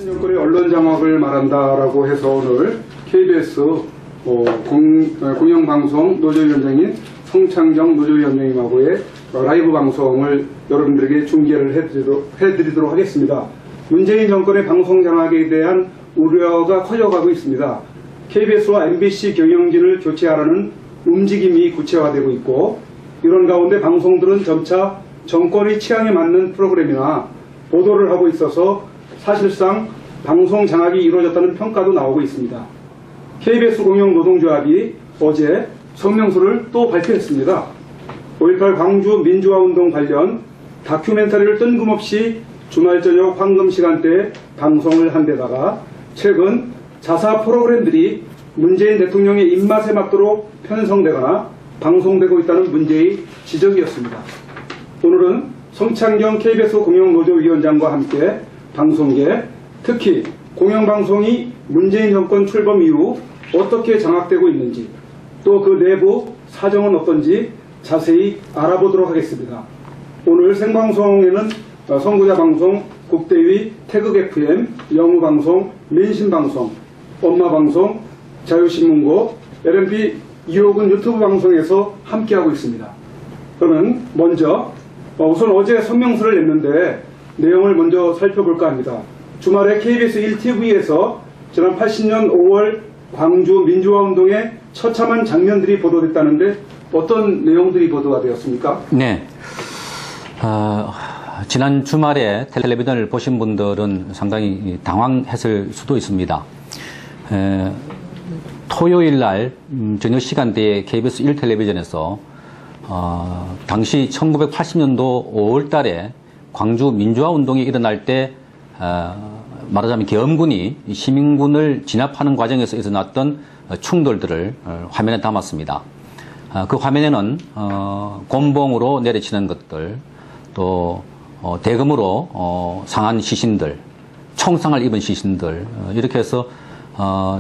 정권의 언론 장악을 말한다라고 해서 오늘 KBS 공영방송 노조위원장인 성창경 노조위원장님하고의 라이브 방송을 여러분들에게 중계를 해드리도록 하겠습니다. 문재인 정권의 방송 장악에 대한 우려가 커져가고 있습니다. KBS와 MBC 경영진을 교체하라는 움직임이 구체화되고 있고, 이런 가운데 방송들은 점차 정권의 취향에 맞는 프로그램이나 보도를 하고 있어서 사실상 방송 장악이 이루어졌다는 평가도 나오고 있습니다. KBS 공영노동조합이 어제 성명서를 또 발표했습니다. 5.18 광주 민주화운동 관련 다큐멘터리를 뜬금없이 주말 저녁 황금 시간대에 방송을 한 데다가 최근 자사 프로그램들이 문재인 대통령의 입맛에 맞도록 편성되거나 방송되고 있다는 문제의 지적이었습니다. 오늘은 성창경 KBS 공영노조위원장과 함께 방송계, 특히 공영방송이 문재인 정권 출범 이후 어떻게 장악되고 있는지, 또 그 내부 사정은 어떤지 자세히 알아보도록 하겠습니다. 오늘 생방송에는 선구자방송, 국대위, 태극 FM, 영우방송, 민심방송, 엄마방송, 자유신문고, LMP 이호근 유튜브 방송에서 함께하고 있습니다. 그러면 먼저 우선 어제 성명서를 냈는데 내용을 먼저 살펴볼까 합니다. 주말에 KBS 1TV에서 지난 80년 5월 광주 민주화운동의 처참한 장면들이 보도됐다는데 어떤 내용들이 보도가 되었습니까? 네. 지난 주말에 텔레비전을 보신 분들은 상당히 당황했을 수도 있습니다. 토요일 날 저녁 시간대에 KBS 1텔레비전에서 당시 1980년도 5월 달에 광주 민주화운동이 일어날 때 말하자면 계엄군이 시민군을 진압하는 과정에서 일어났던 충돌들을 화면에 담았습니다. 그 화면에는 곤봉으로 내리치는 것들, 또 대금으로 상한 시신들, 총상을 입은 시신들, 이렇게 해서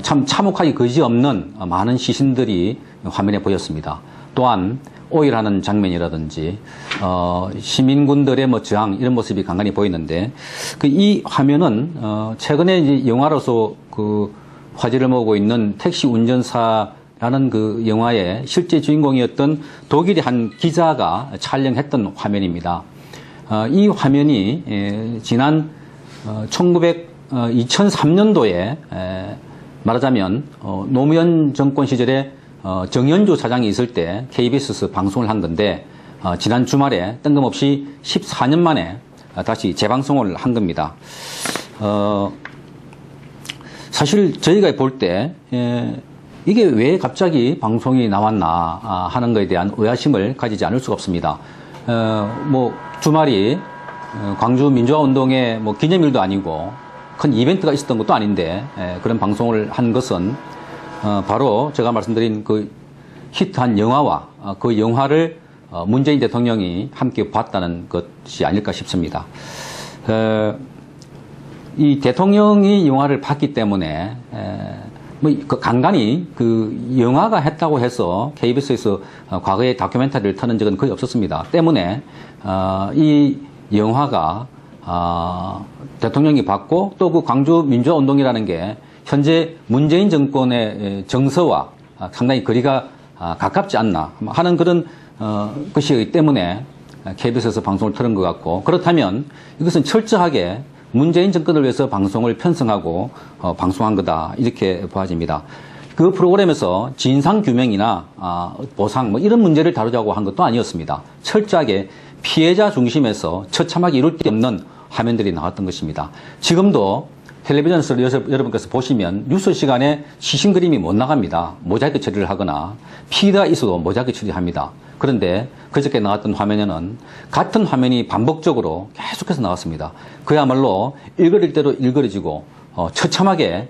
참 참혹하기 그지없는 많은 시신들이 화면에 보였습니다. 또한 오일하는 장면이라든지 시민군들의 저항, 이런 모습이 간간히 보이는데, 이 화면은 최근에 이제 영화로서 화제를 모으고 있는 택시 운전사라는 그 영화의 실제 주인공이었던 독일의 한 기자가 촬영했던 화면입니다. 이 화면이 지난 2003년도에 말하자면 노무현 정권 시절에 정연조 사장이 있을 때 KBS에서 방송을 한 건데, 지난 주말에 뜬금없이 14년 만에 다시 재방송을 한 겁니다. 사실 저희가 볼 때 이게 왜 갑자기 방송이 나왔나 하는 것에 대한 의아심을 가지지 않을 수가 없습니다. 주말이 광주 민주화운동의 기념일도 아니고 큰 이벤트가 있었던 것도 아닌데 그런 방송을 한 것은 바로 제가 말씀드린 그 히트한 영화와 그 영화를 문재인 대통령이 함께 봤다는 것이 아닐까 싶습니다. 이 대통령이 영화를 봤기 때문에 간간히 그 영화가 했다고 해서 KBS에서 과거에 다큐멘터리를 터는 적은 거의 없었습니다. 때문에 이 영화가 대통령이 봤고, 또 그 광주 민주화운동이라는 게 현재 문재인 정권의 정서와 상당히 거리가 가깝지 않나 하는 그런 것이기 때문에 KBS에서 방송을 틀은 것 같고, 그렇다면 이것은 철저하게 문재인 정권을 위해서 방송을 편성하고 방송한 거다, 이렇게 보아집니다. 그 프로그램에서 진상규명이나 보상 이런 문제를 다루자고 한 것도 아니었습니다. 철저하게 피해자 중심에서 처참하게 이룰 데 없는 화면들이 나왔던 것입니다. 지금도 텔레비전에서 여러분께서 보시면 뉴스 시간에 시신 그림이 못 나갑니다. 모자이크 처리를 하거나 피해가 있어도 모자이크 처리합니다. 그런데 그저께 나왔던 화면에는 같은 화면이 반복적으로 계속해서 나왔습니다. 그야말로 일거릴 대로 일거려지고 처참하게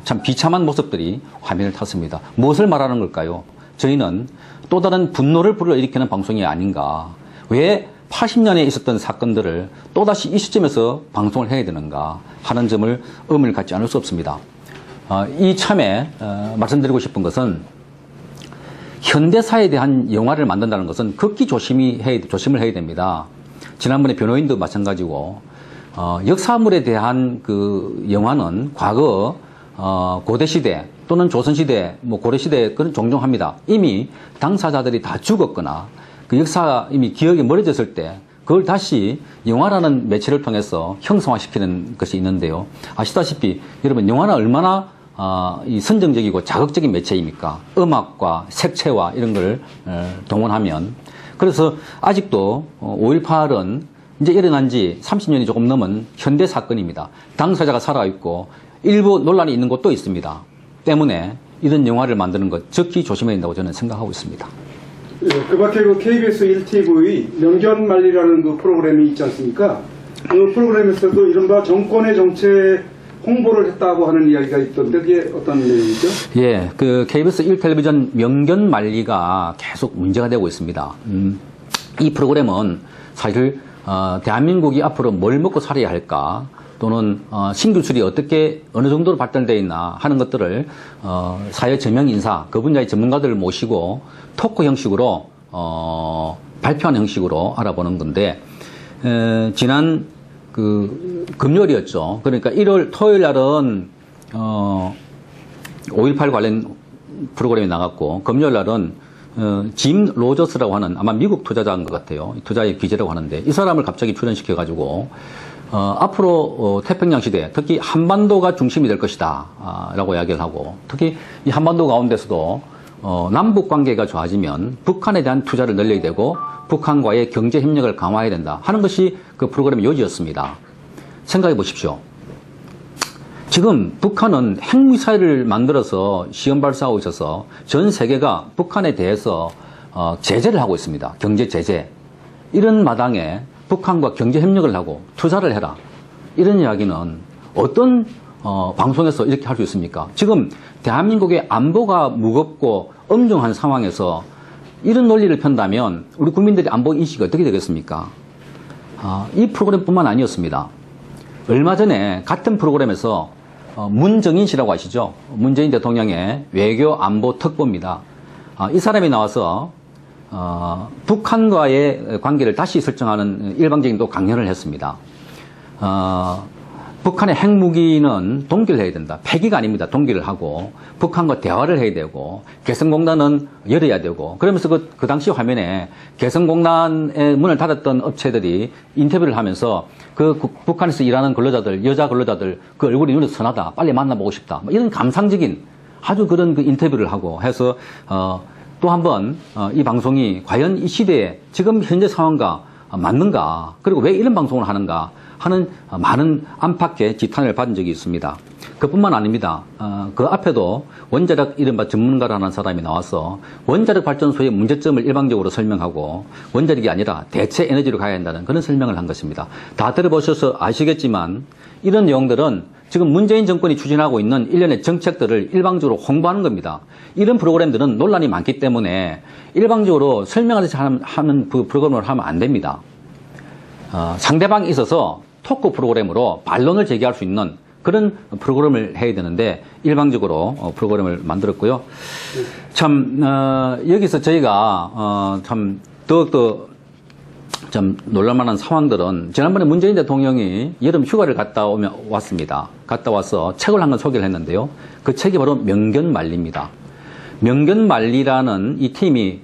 참 비참한 모습들이 화면을 탔습니다. 무엇을 말하는 걸까요? 저희는 또 다른 분노를 불러일으키는 방송이 아닌가. 왜 80년에 있었던 사건들을 또다시 이 시점에서 방송을 해야 되는가 하는 점을 의문을 갖지 않을 수 없습니다. 이참에 말씀드리고 싶은 것은, 현대사에 대한 영화를 만든다는 것은 극히 조심을 해야 됩니다. 지난번에 변호인도 마찬가지고, 역사물에 대한 그 영화는 과거 고대시대 또는 조선시대, 뭐 고려시대 그런 종종 합니다. 이미 당사자들이 다 죽었거나 그 역사 이미 기억이 멀어졌을 때 그걸 다시 영화라는 매체를 통해서 형성화시키는 것이 있는데요. 아시다시피 여러분 영화는 얼마나 이 선정적이고 자극적인 매체입니까? 음악과 색채와 이런 걸 동원하면. 그래서 아직도 5.18은 이제 일어난 지 30년이 조금 넘은 현대 사건입니다. 당사자가 살아있고 일부 논란이 있는 곳도 있습니다. 때문에 이런 영화를 만드는 것 적기 조심해야 된다고 저는 생각하고 있습니다. 예, 그 밖에 그 KBS 1TV 명견말리라는 그 프로그램이 있지 않습니까? 그 프로그램에서도 이른바 정권의 정책 홍보를 했다고 하는 이야기가 있던데 그게 어떤 내용이죠? 예, 그 KBS 1텔레비전 명견말리가 계속 문제가 되고 있습니다. 이 프로그램은 사실 대한민국이 앞으로 뭘 먹고 살아야 할까 또는 신기술이 어떻게 어느 정도로 발달되어 있나 하는 것들을 사회 저명 인사 그 분야의 전문가들을 모시고 토크 형식으로 발표하는 형식으로 알아보는 건데 지난 그 금요일이었죠. 그러니까 1월 토요일 날은 5.18 관련 프로그램이 나갔고 금요일 날은 짐 로저스라고 하는 아마 미국 투자자인 것 같아요. 투자의 기재라고 하는데 이 사람을 갑자기 출연시켜 가지고 앞으로 태평양 시대 특히 한반도가 중심이 될 것이다 라고 이야기를 하고 특히 이 한반도 가운데서도 남북 관계가 좋아지면 북한에 대한 투자를 늘려야 되고 북한과의 경제 협력을 강화해야 된다 하는 것이 그 프로그램의 요지였습니다. 생각해 보십시오. 지금 북한은 핵미사일을 만들어서 시험 발사하고 있어서 전 세계가 북한에 대해서 제재를 하고 있습니다. 경제 제재. 이런 마당에 북한과 경제 협력을 하고 투자를 해라. 이런 이야기는 어떤 방송에서 이렇게 할 수 있습니까? 지금 대한민국의 안보가 무겁고 엄중한 상황에서 이런 논리를 편다면 우리 국민들의 안보 인식이 어떻게 되겠습니까? 이 프로그램뿐만 아니었습니다. 얼마 전에 같은 프로그램에서 문정인 씨라고 아시죠? 문재인 대통령의 외교 안보 특보입니다. 이 사람이 나와서 북한과의 관계를 다시 설정하는 일방적인 또 강연을 했습니다. 북한의 핵무기는 동결을 해야 된다. 폐기가 아닙니다. 동결을 하고 북한과 대화를 해야 되고 개성공단은 열어야 되고 그러면서 그 당시 화면에 개성공단의 문을 닫았던 업체들이 인터뷰를 하면서 그 북한에서 일하는 근로자들, 여자 근로자들 그 얼굴이 눈에 선하다. 빨리 만나보고 싶다. 이런 감상적인 아주 그런 그 인터뷰를 하고 해서 또 한 번 이 방송이 과연 이 시대에 지금 현재 상황과 맞는가 그리고 왜 이런 방송을 하는가 하는 많은 안팎의 지탄을 받은 적이 있습니다. 그뿐만 아닙니다. 그 앞에도 원자력 이른바 전문가라는 사람이 나와서 원자력 발전소의 문제점을 일방적으로 설명하고 원자력이 아니라 대체 에너지로 가야 한다는 그런 설명을 한 것입니다. 다 들어보셔서 아시겠지만 이런 내용들은 지금 문재인 정권이 추진하고 있는 일련의 정책들을 일방적으로 홍보하는 겁니다. 이런 프로그램들은 논란이 많기 때문에 일방적으로 설명하듯이 하는 프로그램을 하면 안 됩니다. 상대방이 있어서 토크 프로그램으로 반론을 제기할 수 있는 그런 프로그램을 해야 되는데 일방적으로 프로그램을 만들었고요. 참 여기서 저희가 참 더욱더 좀 놀랄만한 상황들은 지난번에 문재인 대통령이 여름 휴가를 갔다 왔습니다. 갔다 와서 책을 한 권 소개를 했는데요. 그 책이 바로 명견말리입니다. 명견말리라는 이 팀이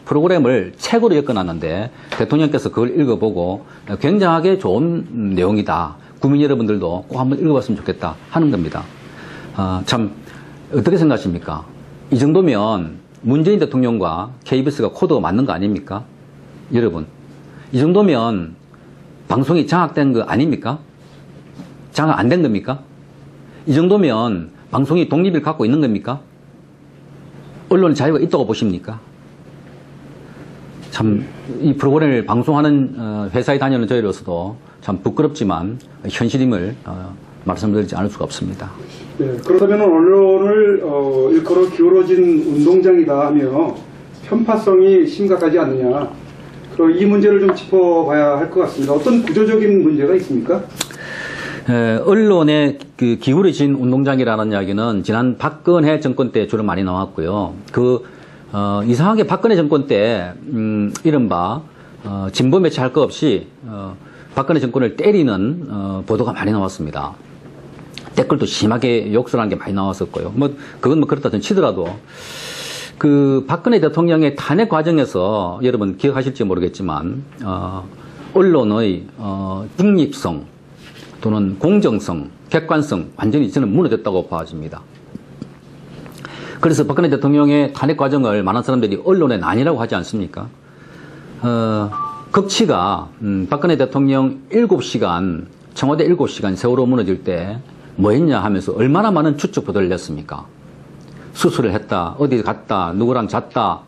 프로그램을 책으로 엮어놨는데 대통령께서 그걸 읽어보고 굉장하게 좋은 내용이다. 국민 여러분들도 꼭 한번 읽어봤으면 좋겠다 하는 겁니다. 참 어떻게 생각하십니까? 이 정도면 문재인 대통령과 KBS가 코드가 맞는 거 아닙니까? 여러분 이 정도면 방송이 장악된 거 아닙니까? 장악 안 된 겁니까? 이 정도면 방송이 독립을 갖고 있는 겁니까? 언론의 자유가 있다고 보십니까? 참 이 프로그램을 방송하는 회사에 다니는 저희로서도 참 부끄럽지만 현실임을 말씀드리지 않을 수가 없습니다. 네, 그렇다면 언론을 일컬어 기울어진 운동장이다 하며 편파성이 심각하지 않느냐. 그리고 이 문제를 좀 짚어봐야 할 것 같습니다. 어떤 구조적인 문제가 있습니까? 언론의 그 기울어진 운동장이라는 이야기는 지난 박근혜 정권 때 주로 많이 나왔고요. 이상하게 박근혜 정권 때 이른바 진보 매체 할 것 없이 박근혜 정권을 때리는 보도가 많이 나왔습니다. 댓글도 심하게 욕설하는 게 많이 나왔었고요. 그건 그렇다 치더라도 그 박근혜 대통령의 탄핵 과정에서 여러분 기억하실지 모르겠지만 언론의 중립성 또는 공정성, 객관성 완전히 저는 무너졌다고 봐집니다. 그래서 박근혜 대통령의 탄핵 과정을 많은 사람들이 언론의 난이라고 하지 않습니까? 극치가 박근혜 대통령 7시간, 청와대 7시간 세월호 무너질 때 뭐 했냐 하면서 얼마나 많은 추측 보도를 냈습니까? 수술을 했다, 어디 갔다, 누구랑 잤다,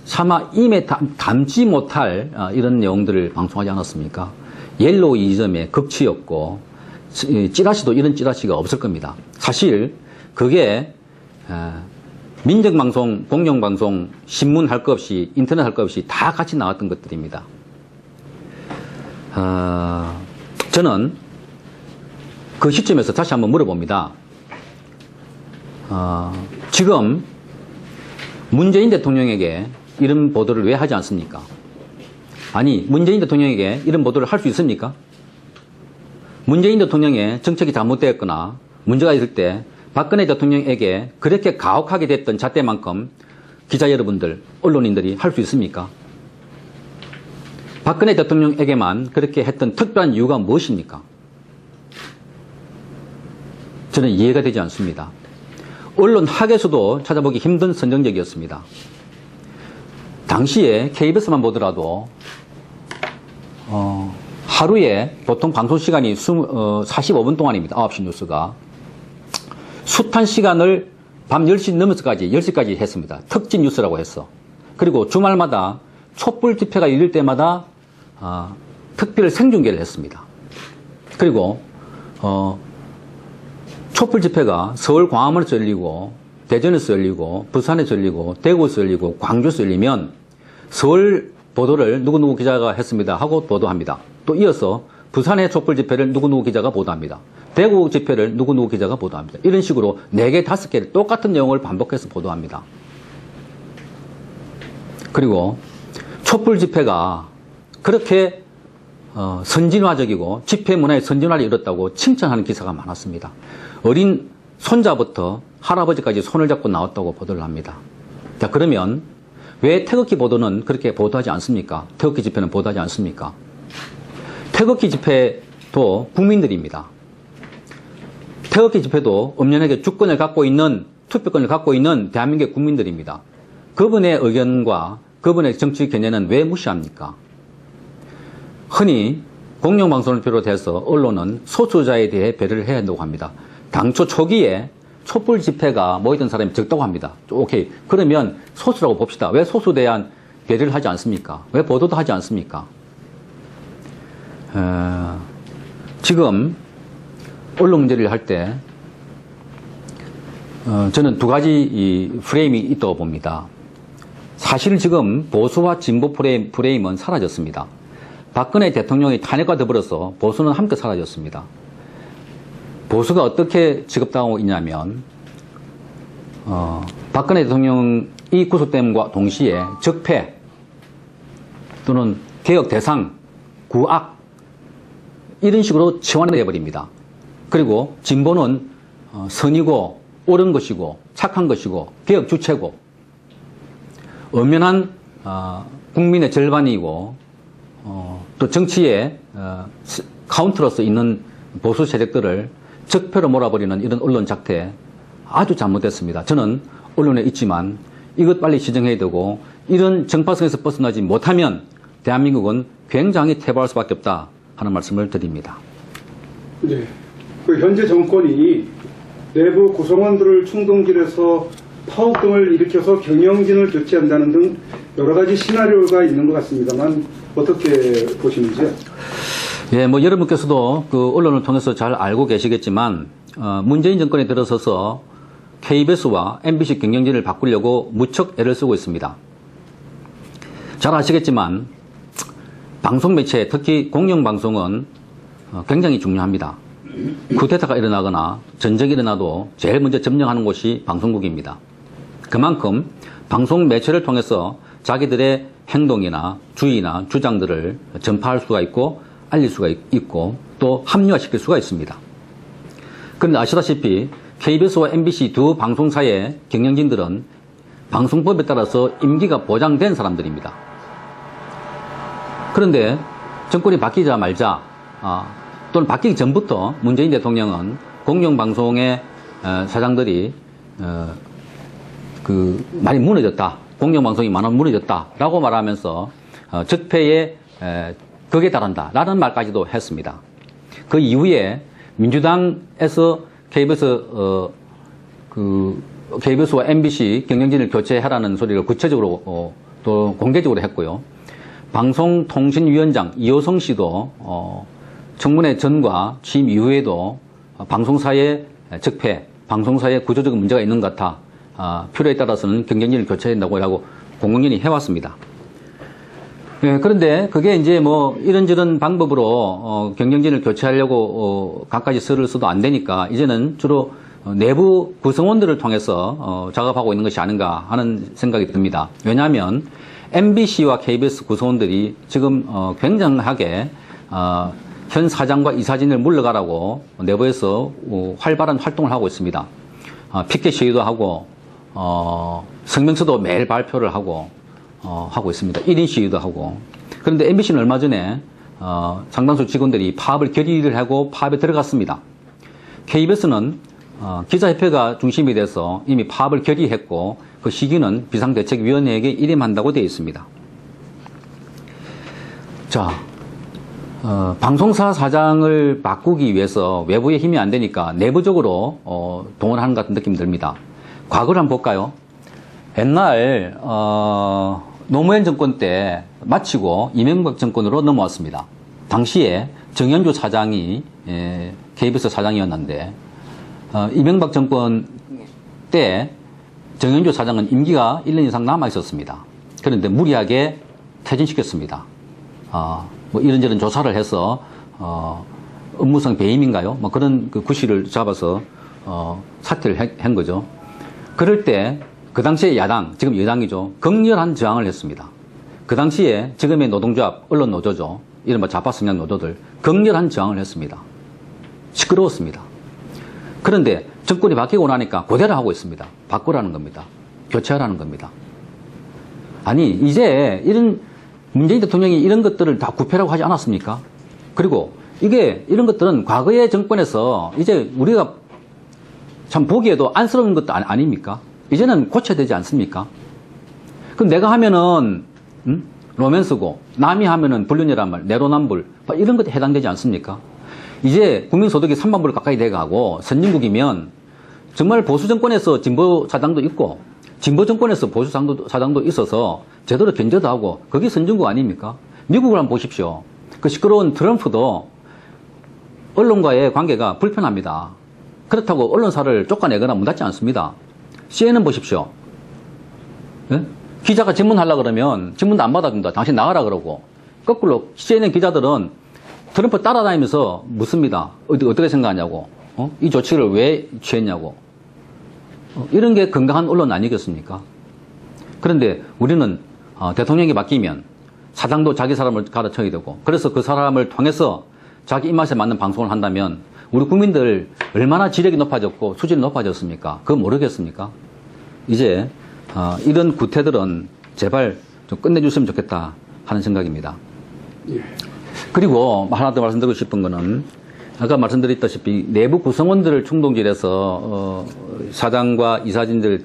차마 임에 담지 못할 이런 내용들을 방송하지 않았습니까? 옐로우 이즘의 극치였고 찌라시도 이런 찌라시가 없을 겁니다. 사실 그게 민정방송, 공영방송, 신문 할 것 없이 인터넷 할 것 없이 다 같이 나왔던 것들입니다. 저는 그 시점에서 다시 한번 물어봅니다. 지금 문재인 대통령에게 이런 보도를 왜 하지 않습니까? 아니, 문재인 대통령에게 이런 보도를 할 수 있습니까? 문재인 대통령의 정책이 잘못되었거나 문제가 있을 때 박근혜 대통령에게 그렇게 가혹하게 됐던 잣대만큼 기자 여러분들, 언론인들이 할 수 있습니까? 박근혜 대통령에게만 그렇게 했던 특별한 이유가 무엇입니까? 저는 이해가 되지 않습니다. 언론 학에서도 찾아보기 힘든 선정적이었습니다. 당시에 KBS만 보더라도 하루에 보통 방송 시간이 45분 동안입니다. 9시 뉴스가. 숱한 시간을 밤 10시 넘어서까지 10시까지 했습니다. 특집 뉴스라고 했어. 그리고 주말마다 촛불 집회가 열릴 때마다 특별 생중계를 했습니다. 그리고 촛불 집회가 서울 광화문에서 열리고 대전에서 열리고 부산에서 열리고 대구에서 열리고 광주에서 열리면 서울 보도를 누구누구 기자가 했습니다 하고 보도합니다. 또 이어서 부산의 촛불 집회를 누구누구 기자가 보도합니다. 대구 집회를 누구누구 기자가 보도합니다. 이런 식으로 4개, 5개를 똑같은 내용을 반복해서 보도합니다. 그리고 촛불 집회가 그렇게 선진화적이고 집회 문화의 선진화를 이뤘다고 칭찬하는 기사가 많았습니다. 어린 손자부터 할아버지까지 손을 잡고 나왔다고 보도를 합니다. 자, 그러면 왜 태극기 보도는 그렇게 보도하지 않습니까? 태극기 집회는 보도하지 않습니까? 태극기 집회도 국민들입니다. 태극기 집회도 엄연하게 주권을 갖고 있는, 투표권을 갖고 있는 대한민국의 국민들입니다. 그분의 의견과 그분의 정치 견해는 왜 무시합니까? 흔히 공영방송을 비롯해서 언론은 소수자에 대해 배려를 해야 한다고 합니다. 당초 초기에 촛불 집회가 모이던 사람이 적다고 합니다. 오케이. 그러면 소수라고 봅시다. 왜 소수에 대한 배려를 하지 않습니까? 왜 보도도 하지 않습니까? 지금 언론 문제를 할 때 저는 두 가지 이 프레임이 있다고 봅니다. 사실 지금 보수와 진보 프레임은 사라졌습니다. 박근혜 대통령이 탄핵과 더불어서 보수는 함께 사라졌습니다. 보수가 어떻게 취급당하고 있냐면 박근혜 대통령이 구속됨과 동시에 적폐 또는 개혁 대상, 구악 이런 식으로 치환을 해버립니다. 그리고 진보는 선이고 옳은 것이고 착한 것이고 개혁 주체고 엄연한 국민의 절반이고 또 정치의 카운터로서 있는 보수 세력들을 적폐로 몰아버리는 이런 언론 작태 아주 잘못됐습니다. 저는 언론에 있지만 이것 빨리 시정해야 되고 이런 정파성에서 벗어나지 못하면 대한민국은 굉장히 퇴보할 수밖에 없다 하는 말씀을 드립니다. 네. 그 현재 정권이 내부 구성원들을 충동질해서 파업 등을 일으켜서 경영진을 교체한다는 등 여러 가지 시나리오가 있는 것 같습니다만 어떻게 보시는지요? 예, 뭐 여러분께서도 그 언론을 통해서 잘 알고 계시겠지만 문재인 정권에 들어서서 KBS와 MBC 경영진을 바꾸려고 무척 애를 쓰고 있습니다. 잘 아시겠지만 방송 매체, 특히 공영방송은 굉장히 중요합니다. 쿠데타가 일어나거나 전쟁이 일어나도 제일 먼저 점령하는 곳이 방송국입니다. 그만큼 방송 매체를 통해서 자기들의 행동이나 주의나 주장들을 전파할 수가 있고 알릴 수가 있고 또 합리화시킬 수가 있습니다. 그런데 아시다시피 KBS와 MBC 두 방송사의 경영진들은 방송법에 따라서 임기가 보장된 사람들입니다. 그런데 정권이 바뀌자 말자 또는 바뀌기 전부터 문재인 대통령은 공영방송의 사장들이 많이 무너졌다. 공영방송이 많이 무너졌다라고 말하면서 적폐의 극에 달한다 라는 말까지도 했습니다. 그 이후에 민주당에서 KBS와 MBC 경영진을 교체하라는 소리를 구체적으로 또 공개적으로 했고요. 방송통신위원장 이호성 씨도 청문회 전과 취임 이후에도 방송사의 적폐, 방송사의 구조적인 문제가 있는 것 같아 필요에 따라서는 경영진을 교체해야 된다고 하고 공공연히 해왔습니다. 예, 그런데 그게 이제 뭐 이런저런 방법으로 경영진을 교체하려고 갖가지 설을 써도 안 되니까 이제는 주로 내부 구성원들을 통해서 작업하고 있는 것이 아닌가 하는 생각이 듭니다. 왜냐하면 MBC와 KBS 구성원들이 지금 굉장하게 현 사장과 이사진을 물러가라고 내부에서 활발한 활동을 하고 있습니다. 피켓 시위도 하고 성명서도 매일 발표를 하고 있습니다. 1인 시위도 하고. 그런데 MBC는 얼마 전에 상당수 직원들이 파업을 결의를 하고 파업에 들어갔습니다. KBS는 기자협회가 중심이 돼서 이미 파업을 결의했고 그 시기는 비상대책위원회에게 일임한다고 되어 있습니다. 자, 방송사 사장을 바꾸기 위해서 외부의 힘이 안 되니까 내부적으로 동원하는 것 같은 느낌이 듭니다. 과거를 한번 볼까요? 옛날 노무현 정권 때 마치고 이명박 정권으로 넘어왔습니다. 당시에 정현주 사장이 KBS 사장이었는데 이명박 정권 때 정현주 사장은 임기가 1년 이상 남아 있었습니다. 그런데 무리하게 퇴진시켰습니다. 뭐 이런저런 조사를 해서 업무상 배임인가요? 뭐 그런 그 구실을 잡아서 사퇴를 한 거죠. 그럴 때 그 당시에 야당, 지금 여당이죠. 극렬한 저항을 했습니다. 그 당시에 지금의 노동조합, 언론 노조죠. 이른바 좌파 성향 노조들 극렬한 저항을 했습니다. 시끄러웠습니다. 그런데 정권이 바뀌고 나니까 그대로 하고 있습니다. 바꾸라는 겁니다. 교체하라는 겁니다. 아니 이제 이런 문재인 대통령이 이런 것들을 다 구패라고 하지 않았습니까? 그리고 이런 것들은 과거의 정권에서 이제 우리가 참 보기에도 안쓰러운 것도 아닙니까? 이제는 고쳐야 되지 않습니까? 그럼 내가 하면은 로맨스고 남이 하면은 불륜이란 말, 내로남불 이런 것에 해당되지 않습니까? 이제 국민소득이 3만 불 가까이 돼가고 선진국이면 정말 보수 정권에서 진보 사당도 있고 진보 정권에서 보수 사당도 있어서 제대로 견제도 하고 그게 선진국 아닙니까? 미국을 한번 보십시오. 그 시끄러운 트럼프도 언론과의 관계가 불편합니다. 그렇다고 언론사를 쫓아내거나 문 닫지 않습니다. CNN 보십시오. 예? 기자가 질문하려고 그러면 질문도 안 받아준다. 당신 나가라 그러고. 거꾸로 CNN 기자들은 트럼프 따라다니면서 묻습니다. 어떻게 생각하냐고. 이 조치를 왜 취했냐고. 이런 게 건강한 언론 아니겠습니까? 그런데 우리는 대통령이 바뀌면 사장도 자기 사람을 갈아쳐야 되고 그래서 그 사람을 통해서 자기 입맛에 맞는 방송을 한다면 우리 국민들 얼마나 지력이 높아졌고 수준이 높아졌습니까? 그거 모르겠습니까? 이제 이런 구태들은 제발 좀 끝내줬으면 좋겠다 하는 생각입니다. 예. 그리고 하나 더 말씀드리고 싶은 거는 아까 말씀드렸다시피 내부 구성원들을 충동질해서 사장과 이사진들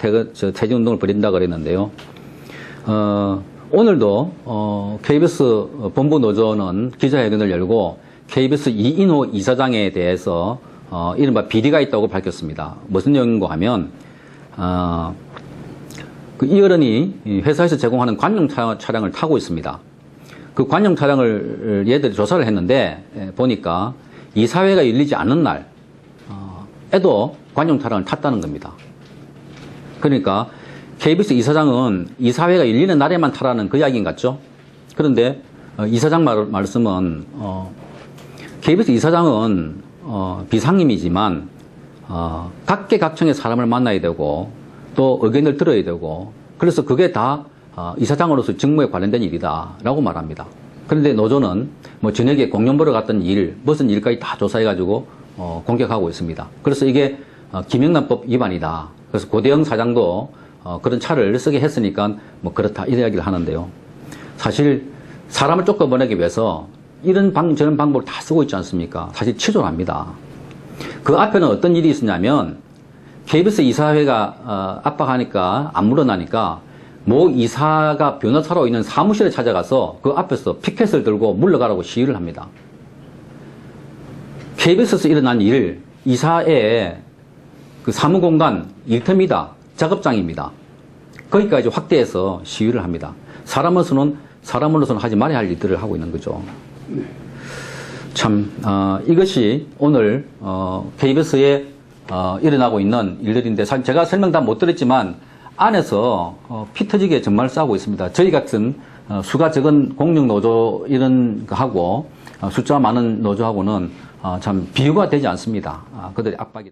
퇴진운동을 벌인다고 그랬는데요. 오늘도 KBS 본부 노조는 기자회견을 열고 KBS 이인호 이사장에 대해서 이른바 비리가 있다고 밝혔습니다. 무슨 내용인가 하면 이 어른이 회사에서 제공하는 관용 차량을 타고 있습니다. 그 관용 차량을 얘들이 조사를 했는데 보니까 이사회가 열리지 않는 날에도 관용 차량을 탔다는 겁니다. 그러니까 KBS 이사장은 이사회가 열리는 날에만 타라는 그 이야기인 같죠? 그런데 이사장 말씀은 KBS 이사장은 비상임이지만 각계각층의 사람을 만나야 되고 또 의견을 들어야 되고 그래서 그게 다 이사장으로서 직무에 관련된 일이다 라고 말합니다. 그런데 노조는 뭐 저녁에 공연 보러 갔던 일, 무슨 일까지 다 조사해가지고 공격하고 있습니다. 그래서 이게 김영란법 위반이다. 그래서 고대영 사장도 그런 차를 쓰게 했으니까 뭐 그렇다 이런 이야기를 하는데요. 사실 사람을 쫓아보내기 위해서 이런 저런 방법을 다 쓰고 있지 않습니까? 사실 치졸합니다. 그 앞에는 어떤 일이 있었냐면 KBS 이사회가 압박하니까 안 물러나니까 모 이사가 변호사로 있는 사무실에 찾아가서 그 앞에서 피켓을 들고 물러가라고 시위를 합니다. KBS에서 일어난 일, 이사의 그 사무공간, 일터입니다. 작업장입니다. 거기까지 확대해서 시위를 합니다. 사람으로서는 하지 말아야 할 일들을 하고 있는 거죠. 네. 참 이것이 오늘 KBS에 일어나고 있는 일들인데 사실 제가 설명 다 못 드렸지만 안에서 피 터지게 정말 싸우고 있습니다. 저희 같은 수가 적은 공영 노조 이런 거하고 숫자 많은 노조하고는 참 비교가 되지 않습니다. 그들의 압박이